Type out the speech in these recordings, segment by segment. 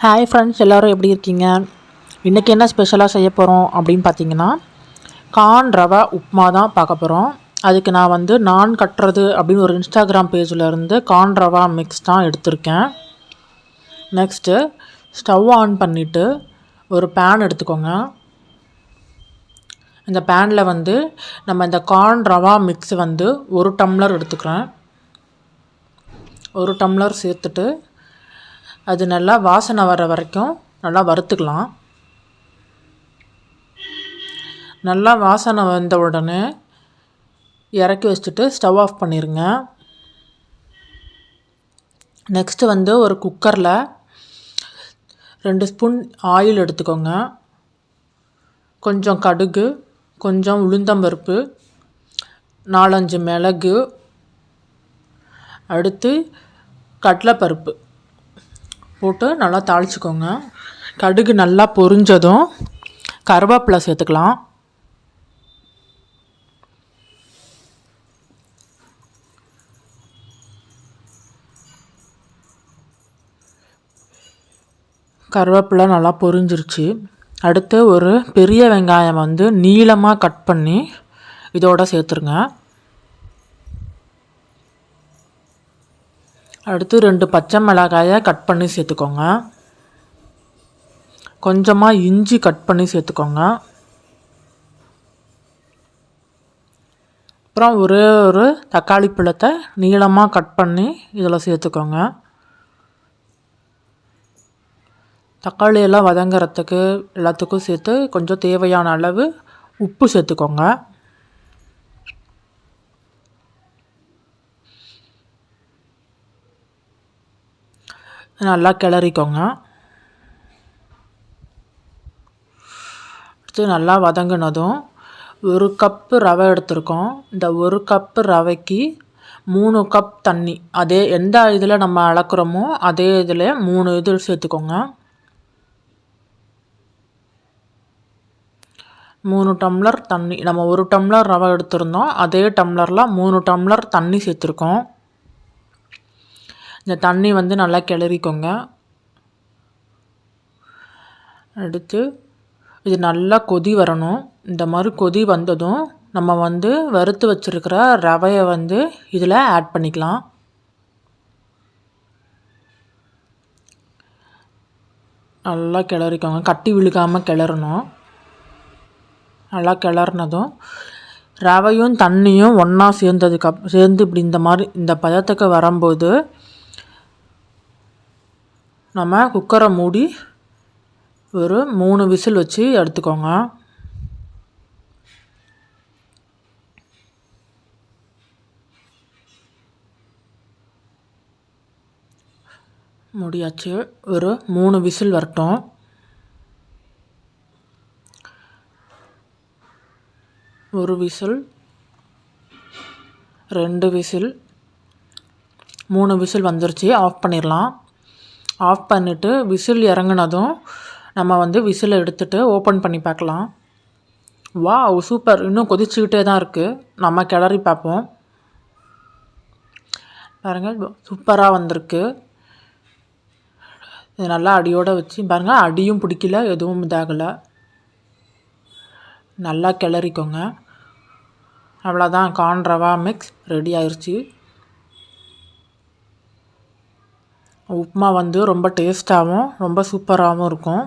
Hi friends, எல்லோரும் எப்படி இருக்கீங்க? இன்றைக்கி என்ன ஸ்பெஷலாக செய்ய போகிறோம் அப்படின்னு பார்த்தீங்கன்னா, கார்ன் ரவா உப்புமா தான் பார்க்க போகிறோம். அதுக்கு நான் நான் கட்டுறது அப்படின்னு ஒரு இன்ஸ்டாகிராம் பேஜில் இருந்து கார்ன் ரவா மிக்ஸ் தான் எடுத்திருக்கேன். நெக்ஸ்ட்டு ஸ்டவ் ஆன் பண்ணிவிட்டு ஒரு பேன் எடுத்துக்கோங்க. இந்த பேனில் நம்ம இந்த கார்ன் ரவா மிக்ஸ் 1 டம்ளர் எடுத்துக்கிறேன். 1 டம்ளர் சேர்த்துட்டு அது நல்லா வாசனை வர வரைக்கும் நல்லா வறுத்துக்கலாம். நல்லா வாசனை வந்த உடனே இறக்கி வச்சுட்டு ஸ்டவ் ஆஃப் பண்ணிடுங்க. நெக்ஸ்ட்டு ஒரு குக்கரில் 2 ஸ்பூன் ஆயில் எடுத்துக்கோங்க. கொஞ்சம் கடுகு, கொஞ்சம் உளுந்தம்பருப்பு, 4-5 மிளகு, அடுத்து கடலைப்பருப்பு போட்டு நல்லா தாளிச்சுக்கோங்க. கடுகு நல்லா பொரிஞ்சதும் கருவேப்பிலை சேர்த்துக்கலாம். கருவேப்பிலை நல்லா பொரிஞ்சிருச்சு. அடுத்து ஒரு பெரிய வெங்காயம் நீளமாக கட் பண்ணி இதோட சேர்த்துருங்க. அடுத்து 2 பச்சை மிளகாயை கட் பண்ணி சேர்த்துக்கோங்க. கொஞ்சமாக இஞ்சி கட் பண்ணி சேர்த்துக்கோங்க. அப்புறம் ஒரு தக்காளி பழத்தை நீளமாக கட் பண்ணி இதில் சேர்த்துக்கோங்க. தக்காளியெல்லாம் வதங்கிறதுக்கு எல்லாத்துக்கும் சேர்த்து கொஞ்சம் தேவையான அளவு உப்பு சேர்த்துக்கோங்க. நல்லா கிளறிக்கோங்க. அடுத்து நல்லா வதங்கினதும் 1 கப்பு ரவை எடுத்துருக்கோம். இந்த 1 கப்பு ரவைக்கு 3 கப் தண்ணி, அதே எந்த இதில் நம்ம அளக்குறோமோ அதே இதில் 3 இது சேர்த்துக்கோங்க. 3 டம்ளர் தண்ணி, நம்ம 1 டம்ளர் ரவை எடுத்திருந்தோம், அதே டம்ளரில் 3 டம்ளர் தண்ணி சேர்த்துருக்கோம். இந்த தண்ணி நல்லா கிளறிக்கோங்க. அடுத்து இது நல்லா கொதி வரணும். இந்த மாதிரி கொதி வந்ததும் நம்ம வறுத்து வச்சுருக்கிற ரவையை இதில் ஆட் பண்ணிக்கலாம். நல்லா கிளறிக்கோங்க, கட்டி விழுகாமல் கிளறணும். நல்லா கிளறினதும் ரவையும் தண்ணியும் ஒன்றா சேர்ந்து இப்படி இந்த பதத்துக்கு வரும்போது நம்ம குக்கரை மூடி ஒரு 3 விசில் வச்சு எடுத்துக்கோங்க. முடியாச்சு. ஒரு 3 விசில் வரட்டும். ஒரு விசில், 2 விசில், 3 விசில் வந்துருச்சு. ஆஃப் பண்ணிடலாம். ஆஃப் பண்ணிவிட்டு விசில் இறங்கினதும் நம்ம விசிலை எடுத்துகிட்டு ஓப்பன் பண்ணி பார்க்கலாம். Wow, super! இன்னும் கொதிச்சுக்கிட்டே தான் இருக்குது. நம்ம கிளறி பார்ப்போம். பாருங்கள், சூப்பராக வந்திருக்கு. இது நல்லா அடியோடு வச்சு பாருங்கள், அடியும் பிடிக்கல, எதுவும் இதாகலை. நல்லா கிளறிக்கோங்க. அவ்வளோதான், கார்ன் ரவா மிக்ஸ் ரெடி ஆயிடுச்சு. உப்புமா ரொம்ப டேஸ்ட்டாகவும் ரொம்ப சூப்பராகவும் இருக்கும்.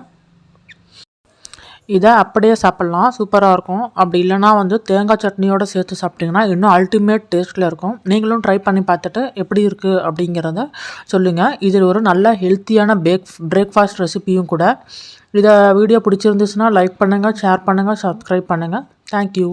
இதை அப்படியே சாப்பிட்லாம், சூப்பராக இருக்கும். அப்படி இல்லைனா தேங்காய் சட்னியோடு சேர்த்து சாப்பிட்டிங்கன்னா இன்னும் அல்டிமேட் டேஸ்ட்டில் இருக்கும். நீங்களும் ட்ரை பண்ணி பார்த்துட்டு எப்படி இருக்குது அப்படிங்கிறத சொல்லுங்கள். இது ஒரு நல்ல ஹெல்த்தியான பிரேக்ஃபாஸ்ட் ரெசிபியும் கூட. இதை வீடியோ பிடிச்சிருந்துச்சுன்னா லைக் பண்ணுங்கள், ஷேர் பண்ணுங்கள், சப்ஸ்கிரைப் பண்ணுங்கள். தேங்க்யூ.